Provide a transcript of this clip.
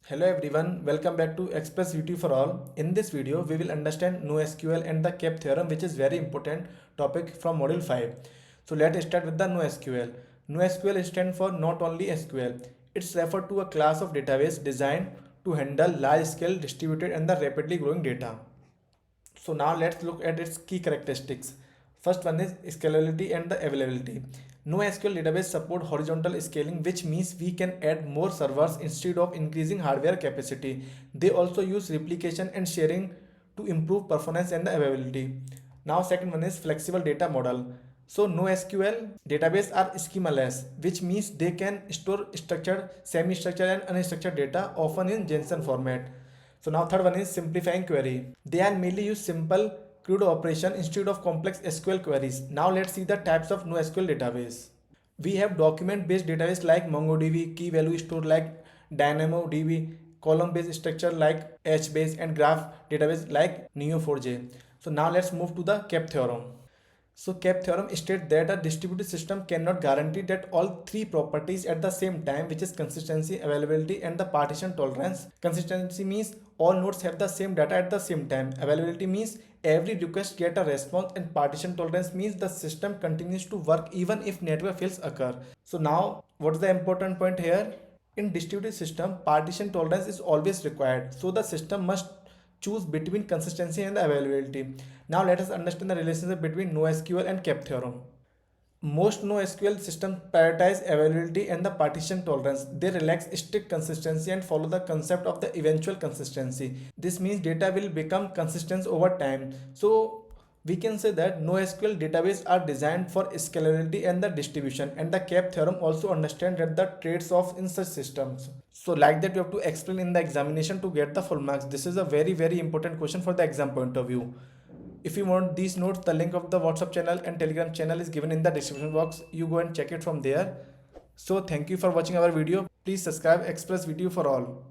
Hello everyone, welcome back to Express VTU for all. In this video, we will understand NoSQL and the CAP theorem, which is very important topic from module 5. So let's start with the NoSQL. NoSQL stands for not only SQL. It's referred to a class of database designed to handle large-scale distributed and the rapidly growing data. So now let's look at its key characteristics. First one is scalability and the availability. NoSQL database support horizontal scaling, which means we can add more servers instead of increasing hardware capacity. They also use replication and sharing to improve performance and the availability. Now second one is flexible data model. So NoSQL database are schemaless, which means they can store structured, semi-structured and unstructured data, often in JSON format. So now third one is simplifying query. They are mainly use simple CRUD operation instead of complex SQL queries. Now let's see the types of NoSQL database. We have document-based database like MongoDB, key value store like DynamoDB, column-based structure like HBase, and graph database like Neo4j. So now let's move to the CAP theorem. So CAP theorem states that a distributed system cannot guarantee that all three properties at the same time, which is consistency, availability, and the partition tolerance. Consistency means all nodes have the same data at the same time. Availability means every request get a response, and partition tolerance means the system continues to work even if network fails occur. So now what's the important point here? In distributed system, partition tolerance is always required. So the system must choose between consistency and availability. Now let us understand the relationship between NoSQL and CAP theorem. Most NoSQL systems prioritize availability and the partition tolerance. They relax strict consistency and follow the concept of the eventual consistency. This means data will become consistent over time. So we can say that NoSQL databases are designed for scalability and the distribution, and the CAP theorem also understands that the trade-offs in such systems. So like that you have to explain in the examination to get the full marks. This is a very important question for the exam point of view. If you want these notes, the link of the WhatsApp channel and Telegram channel is given in the description box. You go and check it from there. So thank you for watching our video. Please subscribe Express VTU for all.